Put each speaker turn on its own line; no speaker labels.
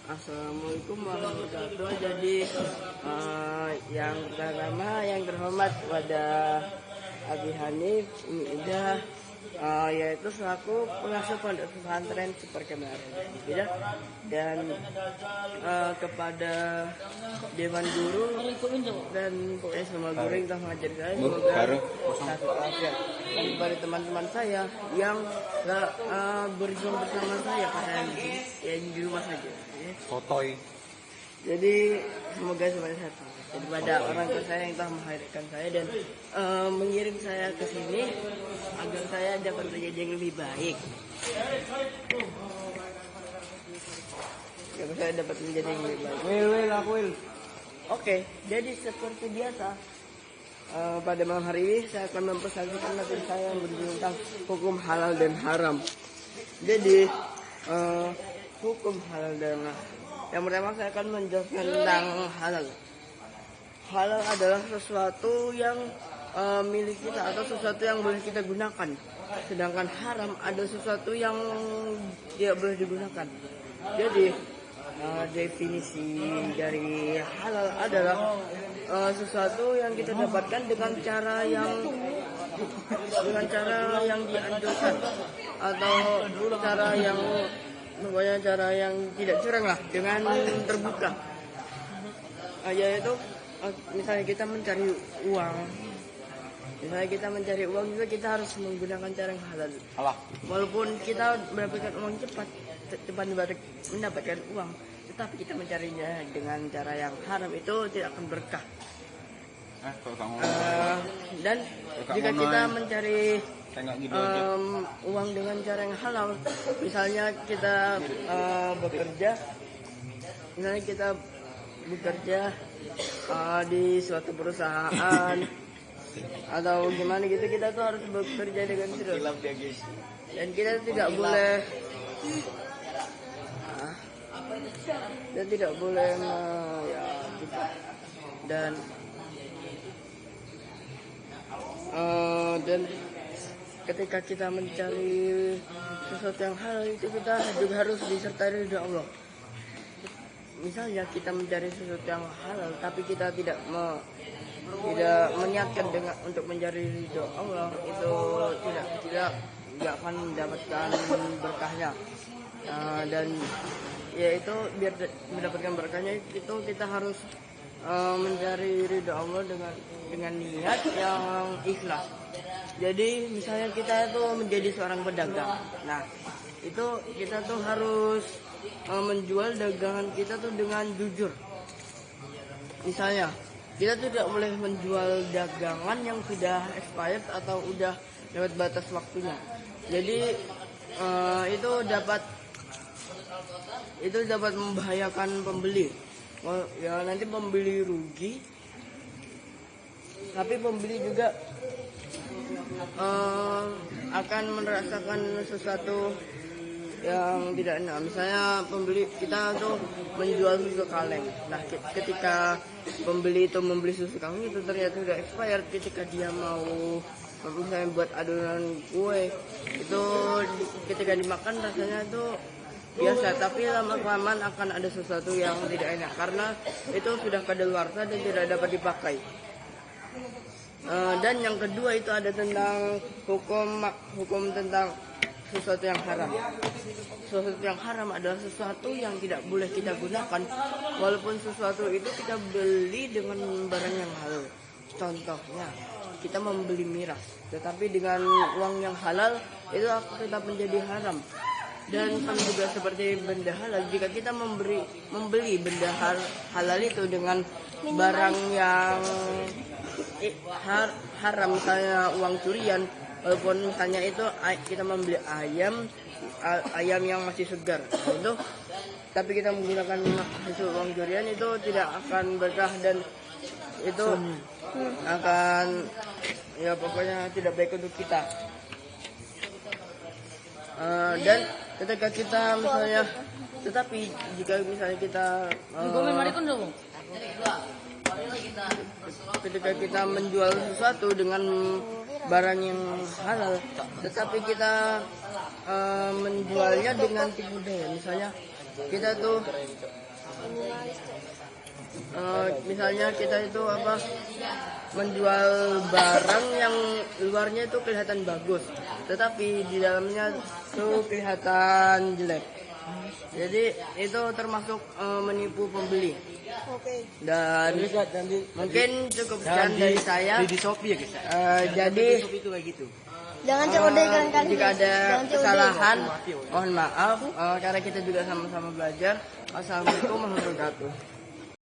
Assalamualaikum warahmatullahi wabarakatuh. Jadi yang pertama yang terhormat kepada Abi Hanif Umi Ida, yaitu selaku pengasuh pondok pesantren Seperkenaran Ida, dan kepada Dewan Guru dan pokoknya semua guru yang telah mengajar saya, semoga satu walafiat. Dan kepada teman-teman saya yang berjuang bersama saya pada di rumah saja.
Sotoy.
Jadi semoga semuanya sehat. Dan kepada orang tua saya yang telah melahirkan saya dan mengirim saya ke sini agar saya dapat menjadi yang lebih baik. Agar saya dapat menjadi yang lebih baik.
Will.
Oke, jadi seperti biasa pada malam hari ini saya akan mempresentasikan materi saya yang berjudul tentang hukum halal dan haram. Jadi hukum halal dan haram. Yang pertama saya akan menjelaskan tentang halal. Halal adalah sesuatu yang milik kita atau sesuatu yang boleh kita gunakan. Sedangkan haram ada sesuatu yang tidak boleh digunakan. Jadi definisi dari halal adalah sesuatu yang kita dapatkan dengan cara yang dianjurkan atau cara yang tidak curang lah, dengan terbuka. Yaitu misalnya kita mencari uang. Juga kita harus menggunakan cara yang halal. Walaupun kita mendapatkan uang cepat mendapatkan uang, tetapi kita mencarinya dengan cara yang haram, itu tidak akan berkah. Dan jika kita mencari uang dengan cara yang halal, misalnya kita bekerja di suatu perusahaan atau gimana gitu, kita tuh harus bekerja dengan serius dan kita tidak boleh dan ketika kita mencari sesuatu yang halal itu kita juga harus disertai ridha Allah. Misalnya kita mencari sesuatu yang halal tapi kita tidak meniatkan untuk mencari ridha Allah, itu tidak akan mendapatkan berkahnya. Dan yaitu biar mendapatkan berkahnya itu kita harus mencari ridha Allah dengan niat yang ikhlas. Jadi misalnya kita itu menjadi seorang pedagang. Nah, itu kita tuh harus menjual dagangan kita tuh dengan jujur. Misalnya, kita tidak boleh menjual dagangan yang sudah expired atau udah lewat batas waktunya. Jadi itu dapat membahayakan pembeli. Ya nanti pembeli rugi, tapi pembeli juga akan merasakan sesuatu yang tidak enak. Misalnya kita tuh menjual susu kaleng. Nah, ketika pembeli itu membeli susu kaleng itu ternyata sudah expired, ketika dia mau misalnya buat adonan kue, itu ketika dimakan rasanya itu biasa, tapi lama-kelamaan akan ada sesuatu yang tidak enak karena itu sudah kadaluarsa dan tidak dapat dipakai. Dan yang kedua itu ada tentang hukum tentang sesuatu yang haram. Sesuatu yang haram adalah sesuatu yang tidak boleh kita gunakan, walaupun sesuatu itu kita beli dengan barang yang halal. Contohnya, kita membeli miras, tetapi dengan uang yang halal itu tetap menjadi haram. Dan sama juga seperti benda halal, jika kita membeli benda halal itu dengan barang yang haram, misalnya uang curian, walaupun misalnya itu kita membeli ayam yang masih segar itu, tapi kita menggunakan hasil uang curian, itu tidak akan berkah dan itu akan ya pokoknya tidak baik untuk kita. Dan ketika kita misalnya, tetapi jika misalnya kita ketika kita menjual sesuatu dengan barang yang halal, tetapi kita menjualnya dengan tipu daya, misalnya kita tuh misalnya kita itu menjual barang yang luarnya itu kelihatan bagus, tetapi di dalamnya tuh kelihatan jelek. Jadi itu termasuk menipu pembeli. Dan mungkin cukup sekian dari saya.
Di Shopee ya guys.
Jadi
Shopee itu kayak gitu.
Jangan COD kalian.
jika ada kesalahan, mohon maaf karena kita juga sama-sama belajar. Assalamualaikum warahmatullahi wabarakatuh.